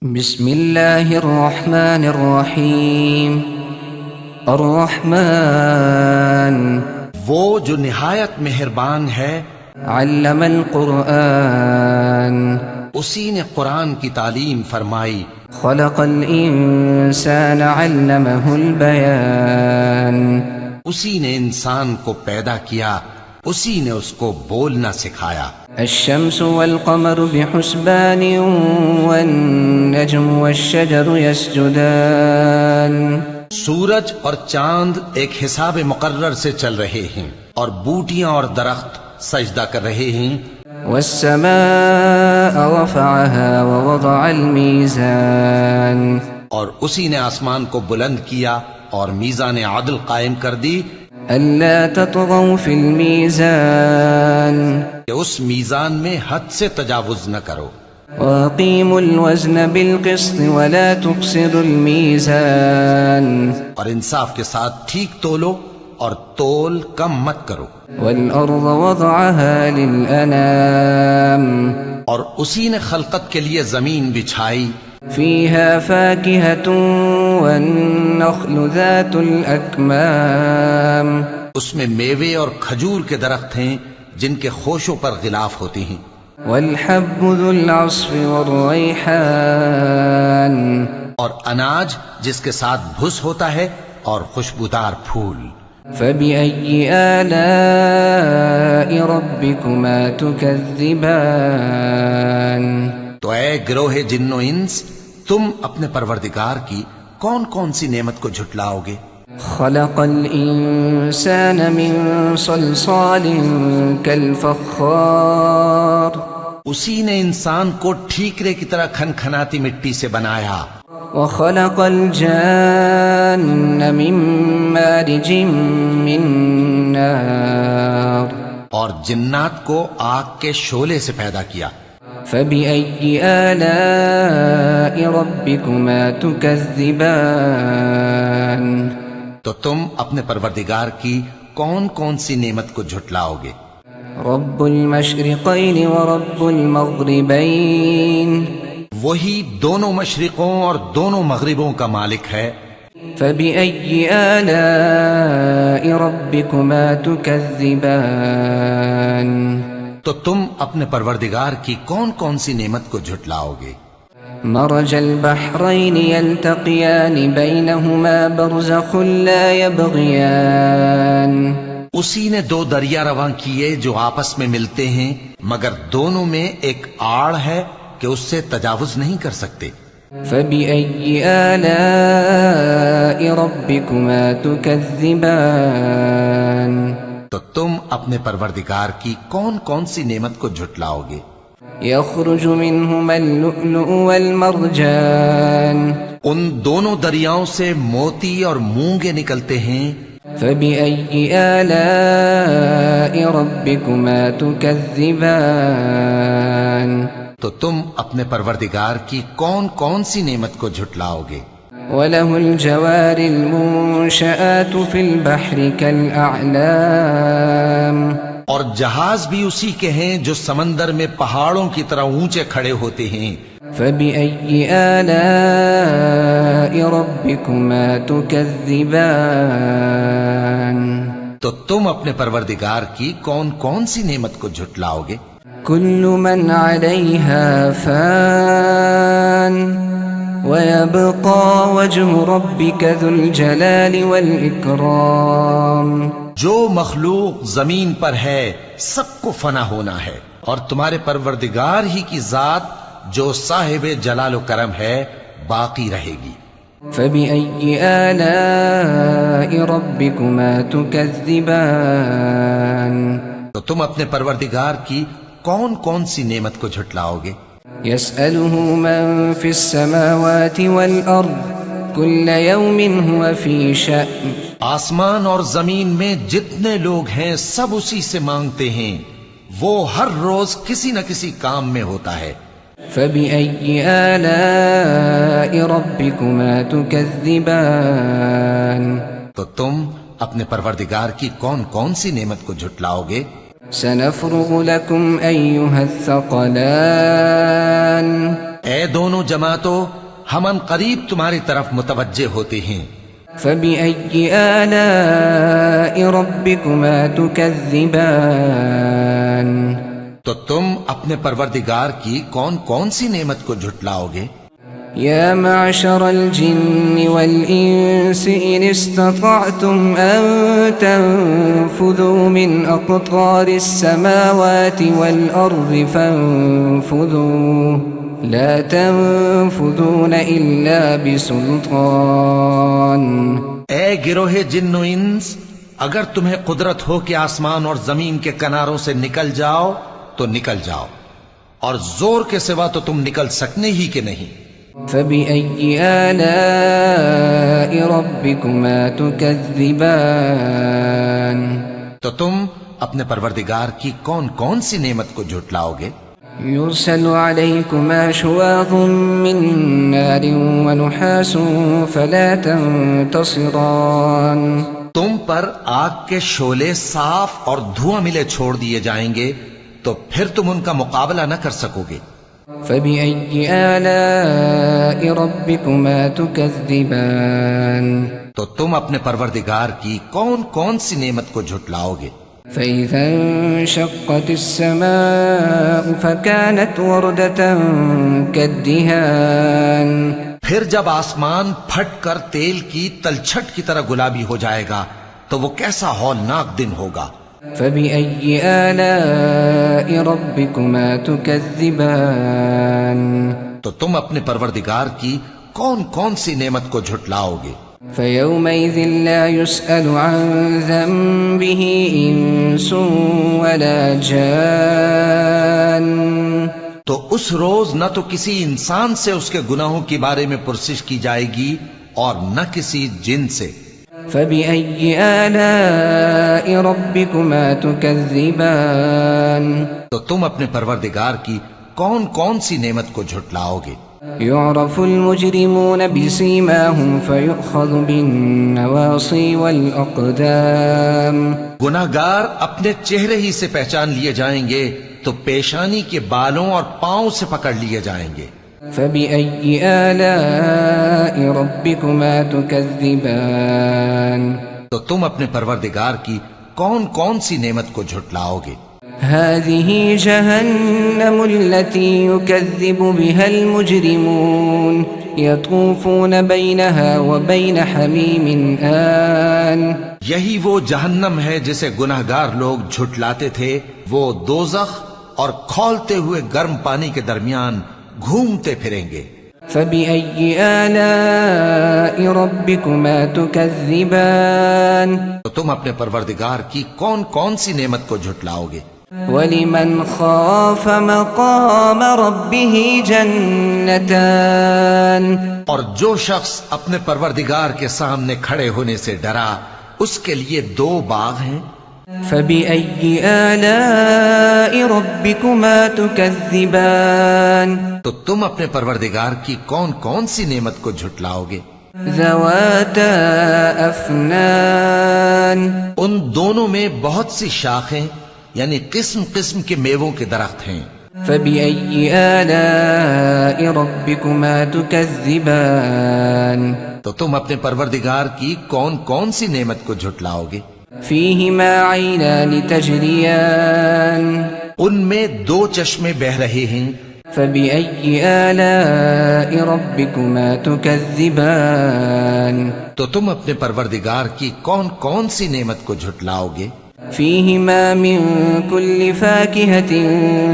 بسم اللہ الرحمن الرحیم الرحمن وہ جو نہایت مہربان ہے، علم القرآن اسی نے قرآن کی تعلیم فرمائی، خلق الانسان علمہ البیان اسی نے انسان کو پیدا کیا، اسی نے اس کو بولنا سکھایا۔ الشمس والقمر بحسبان والنجم والشجر يسجدان سورج اور چاند ایک حساب مقرر سے چل رہے ہیں، اور بوٹیاں اور درخت سجدہ کر رہے ہیں۔ والسماء رفعها ووضع الميزان اور اسی نے آسمان کو بلند کیا اور میزان عدل قائم کر دی ألا تطغوا في الميزان کہ اس میزان میں حد سے تجاوز نہ کرو، وأقيموا الوزن بالقسط ولا تخسروا الميزان اور انصاف کے ساتھ ٹھیک تولو اور تول کم مت کرو۔ والأرض وضعها للأنام اور اسی نے خلقت کے لیے زمین بچھائی، فيها فاكهة والنخل ذات الأكمام اس میں میوے اور کھجور کے درخت ہیں جن کے خوشوں پر غلاف ہوتے ہیں، والحب ذو العصف والريحان اور اناج جس کے ساتھ بھس ہوتا ہے اور خوشبودار پھول۔ فبأي آلاء ربكما تكذبان تو اے گروہ جن و انس، تم اپنے پروردگار کی کون کون سی نعمت کو جھٹلاؤ گے؟ خلق الإنسان من صلصال كالفخار اسی نے انسان کو ٹھیکرے کی طرح کھنکھناتی مٹی سے بنایا، وخلق الجان من مارج من نار اور جنات کو آگ کے شعلے سے پیدا کیا۔ فبأي آلاء ربكما تكذبان تو تم اپنے پروردگار کی کون کون سی نعمت کو جھٹلاؤ گے؟ رب المشرقين ورب المغربين وہی دونوں مشرقوں اور دونوں مغربوں کا مالک ہے۔ فبأي آلاء ربكما تكذبان تو تم اپنے پروردگار کی کون کون سی نعمت کو جھٹلاؤ گے؟ مرج البحرين يلتقيان بينهما برزخ لا يبغيان اسی نے دو دریا رواں کیے جو آپس میں ملتے ہیں، مگر دونوں میں ایک آڑ ہے کہ اس سے تجاوز نہیں کر سکتے۔ فبأي آلاء ربكما تكذبان تو تم اپنے پروردگار کی کون کون سی نعمت کو جھٹلاؤ گے؟ يخرج منهما اللؤلؤ والمرجان ان دونوں دریاؤں سے موتی اور مونگے نکلتے ہیں۔ فبأي آلاء ربكما تكذبان تو تم اپنے پروردگار کی کون کون سی نعمت کو جھٹلاؤ گے؟ وله الجوار المنشآت في البحر كالأعلام اور جہاز بھی اسی کے ہیں جو سمندر میں پہاڑوں کی طرح اونچے کھڑے ہوتے ہیں۔ فبأي آلاء ربكما تكذبان تو تم اپنے پروردگار کی کون کون سی نعمت کو جھٹلاؤ گے؟ كل من عليها فان ويبقى وجه ربك ذو الجلال والإكرام جو مخلوق زمین پر ہے سب کو فنا ہونا ہے، اور تمہارے پروردگار ہی کی ذات جو صاحب جلال و کرم ہے باقی رہے گی۔ فبأي آلاء ربكما تكذبان تو تم اپنے پروردگار کی کون کون سی نعمت کو جھٹلاؤ گے؟ يسأله من في السماوات والأرض كل يوم هو في شأن آسمان اور زمین میں جتنے لوگ ہیں سب اسی سے مانگتے ہیں، وہ ہر روز کسی نہ کسی کام میں ہوتا ہے۔ فبأي آلاء ربكما تكذبان تو تم اپنے پروردگار کی کون کون سی نعمت کو جھٹلاؤ گے؟ سنفرغ لكم أيها الثقلان اے دونوں جماعتوں، ہم ان قریب تمہاری طرف متوجہ ہوتے ہیں۔ فبأي آلاء ربكما تكذبان؟ تو تم اپنے پروردگار کی کون کون سی نعمت کو جھٹلاؤ گے؟ يا معشر الجن والإنس إن استطعتم أن تنفذوا من أقطار السماوات والأرض فانفذوا لا تنفذون إلا بسلطان۔ اے گروہ جن و انس، اگر تمہیں قدرت ہو کہ آسمان اور زمین کے کناروں سے نکل جاؤ تو نکل جاؤ، اور زور کے سوا تو تم نکل سکنے ہی کہ نہیں۔ فبأي آلاء ربكما تكذبان؟ تو تم اپنے پروردگار کی کون کون سی نعمت کو جھٹلاؤ گے؟ يرسل عليكما شواظ من نار ونحاس فلا تنتصران؟ تم پر آگ کے شعلے صاف اور دھواں ملے چھوڑ دیے جائیں گے تو پھر تم ان کا مقابلہ نہ کر سکو گے۔ فبأي آلاء ربكما تكذبان؟ تو تم اپنے پروردگار کی کون کون سی نعمت کو جھٹلاؤ گے؟ فإذا انشقت السماء فكانت وردة كالدهان؟ پھر جب آسمان پھٹ کر تیل کی تلچھٹ کی طرح گلابی ہو جائے گا تو وہ کیسا ہولناک دن ہوگا۔ فبأي آلاء ربكما تكذبان؟ تو تم اپنے پروردگار کی کون کون سی نعمت کو جھٹلاؤ گے؟ فيومئذ لا يسأل عن ذنبه إنس ولا جان؟ تو اس روز نہ تو کسی انسان سے اس کے گناہوں کے بارے میں پرسش کی جائے گی اور نہ کسی جن سے۔ فبأي آلاء ربكما تكذبان؟ تو تم اپنے پروردگار کی کون کون سی نعمت کو جھٹلاؤ گے؟ يعرف المجرمون بسيماهم فيؤخذ بالنواصي والأقدام؟ گناہگار اپنے چہرے ہی سے پہچان لیے جائیں گے تو پیشانی کے بالوں اور پاؤں سے پکڑ لیے جائیں گے۔ فبأي آلاء ربكما تكذبان؟ تو تم اپنے پروردگار کی کون کون سی نعمت کو جھٹلاؤ گے؟ هذه جهنم التي يكذب بها المجرمون يطوفون بينها وبين حميم آن؟ یہی وہ جہنم ہے جسے گناہگار لوگ جھٹلاتے تھے، وہ دوزخ اور کھولتے ہوئے گرم پانی کے درمیان گھومتے پھریں گے۔ فبأي آلاء ربكما تكذبان؟ تو تم اپنے پروردگار کی کون کون سی نعمت کو جھٹلاؤ گے؟ وَلِمَنْ خَافَ مَقَامَ رَبِّهِ جَنَّتَانِ؟ اور جو شخص اپنے پروردگار کے سامنے کھڑے ہونے سے ڈرا اس کے لیے دو باغ ہیں۔ فبأي آلاء ربكما تكذبان؟ تو تم اپنے پروردگار کی کون کون سی نعمت کو جھٹلاؤ گے؟ ذواتا افنان؟ ان دونوں میں بہت سی شاخیں یعنی قسم قسم کے میووں کے درخت ہیں۔ فبأي آلاء ربكما تكذبان؟ تو تم اپنے پروردگار کی کون کون سی نعمت کو جھٹلاؤ گے؟ فيهما عينان تجريان؟ ان میں دو چشمے بہ رہے ہیں۔ فبأي آلاء ربكما تكذبان؟ تو تم اپنے پروردگار کی کون کون سی نعمت کو جھٹلاؤ گے؟ فيهما من كل فاكهة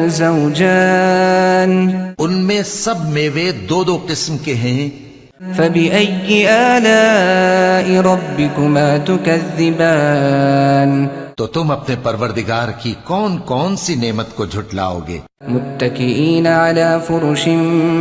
زوجان؟ ان میں سب میوے دو دو قسم کے ہیں۔ فبأي آلاء ربكما تكذبان؟ تو تم اپنے پروردگار کی کون کون سی نعمت کو جھٹلاؤ گے؟ متكئين على فرش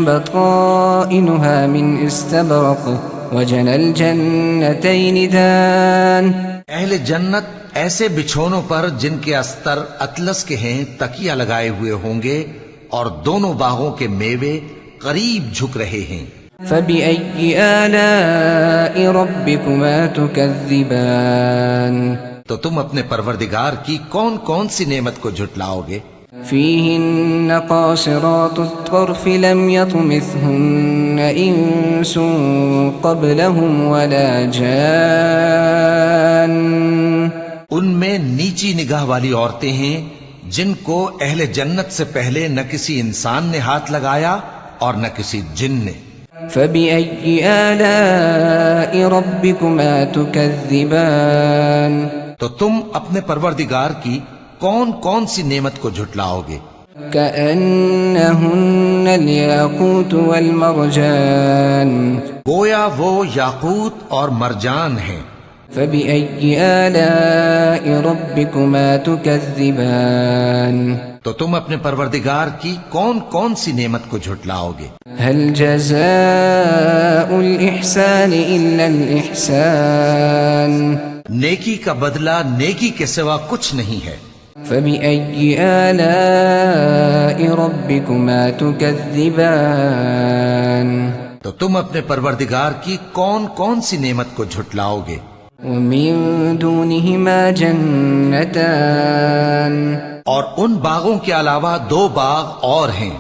بطائنها من استبرق وجنى الجنتين دان؟ اہل جنت ایسے بچھونوں پر جن کے استر اطلس کے ہیں تکیہ لگائے ہوئے ہوں گے اور دونوں باغوں کے میوے قریب جھک رہے ہیں۔ فبأي آلاء ربكما تكذبان؟ تو تم اپنے پروردگار کی کون کون سی نعمت کو جھٹلاؤ گے؟ فيهن قاصرات الطرف لم يطمثهن إنس قبلهم ولا جان. ان میں نیچی نگاہ والی عورتیں ہیں جن کو اہل جنت سے پہلے نہ کسی انسان نے ہاتھ لگایا اور نہ کسی جن نے. فبأي آلاء ربكما تكذبان. تو تم اپنے پروردگار کی کون کون سی نعمت کو جھٹلاؤ گے؟ كأنهن الياقوت والمرجان. گویا وہ یاقوت اور مرجان ہیں. فبأي آلاء ربكما تكذبان. تو تم اپنے پروردگار کی کون کون سی نعمت کو جھٹلاؤ گے؟ هل جزاء الإحسان إلا الإحسان. نیکی کا بدلہ نیکی کے سوا کچھ نہیں ہے. فبأي آلاء ربكما تكذبان. تو تم اپنے پروردگار کی کون کون سی نعمت کو جھٹلاؤ گے؟ ومن دونهما جنتان. اور ان باغوں کے علاوہ 2 باغ اور ہیں.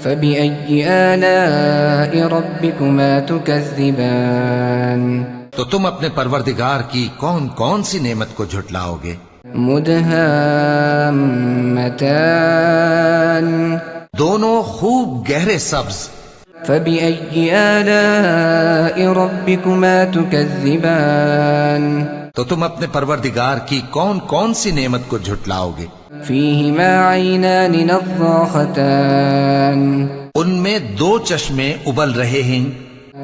فبأي آلاء ربكما تكذبان. تو تم اپنے پروردگار کی کون کون سی نعمت کو جھٹلاؤ گے؟ مدهامتان. دونوں خوب گہرے سبز. فبأي آلاء ربكما تكذبان. تو تم اپنے پروردگار کی کون کون سی نعمت کو جھٹلاؤ گے؟ فيهما عينان نضاختان. ان میں 2 چشمے ابل رہے ہیں.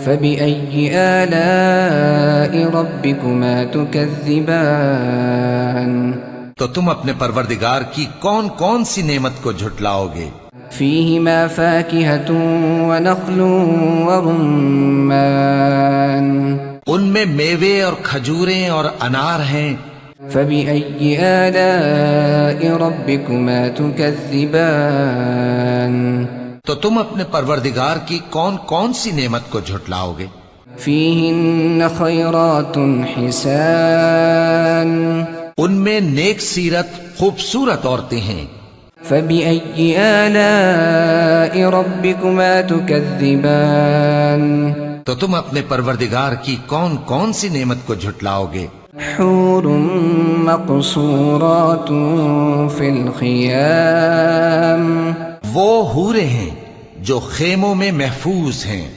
فبأي آلاء ربكما تكذبان. تو تم اپنے پروردگار کی کون کون سی نعمت کو جھٹلاؤ گے؟ فيهما فاكهة ونخل ورمان. ان میں میوے اور کھجوریں اور انار ہیں. فبأي آلاء ربكما تكذبان. تو تم اپنے پروردگار کی کون کون سی نعمت کو جھٹلاؤ گے؟ فيهن خيرات حسان. ان میں نیک سیرت خوبصورت عورتیں ہیں. فبأي آلاء ربكما تكذبان. تو تم اپنے پروردگار کی کون کون سی نعمت کو جھٹلاؤ گے؟ حور مقصورات في الخيام. وہ حوریں ہیں جو خیموں میں محفوظ ہیں.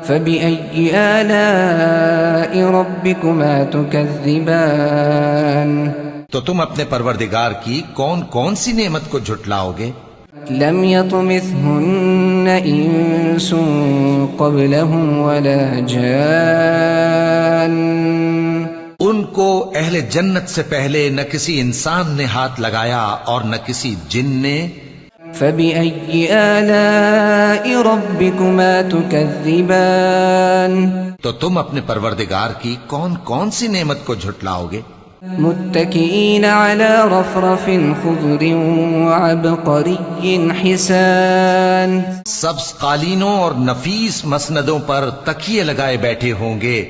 فبأي آلاء ربكما تكذبان. تو تم اپنے پروردگار کی کون کون سی نعمت کو جھٹلاؤ گے؟ لم يطمثهن إنس قبلهم ولا جان. ان کو اہل جنت سے پہلے نہ کسی انسان نے ہاتھ لگایا اور نہ کسی جن نے. فبأي آلاء ربكما تكذبان. تو تم اپنے پروردگار کی کون کون سی نعمت کو جھٹلاؤ گے؟ متكئين على رفرف خضر وعبقري حسان. سبز قالینوں اور نفیس مسندوں پر تکیے لگائے بیٹھے ہوں گے.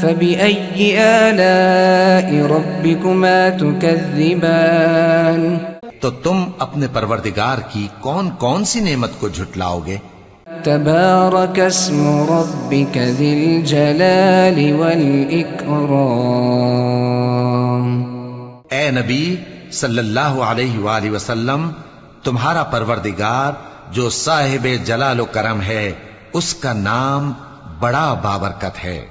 فبأي آلاء ربكما تكذبان. تو تم اپنے پروردگار کی کون کون سی نعمت کو جھٹلاؤ گے؟ تبارك اسم ربك ذي الجلال والإكرام. اے نبی صلی اللہ علیہ وآلہ وسلم، تمہارا پروردگار جو صاحب جلال و کرم ہے، اس کا نام بڑا بابرکت ہے.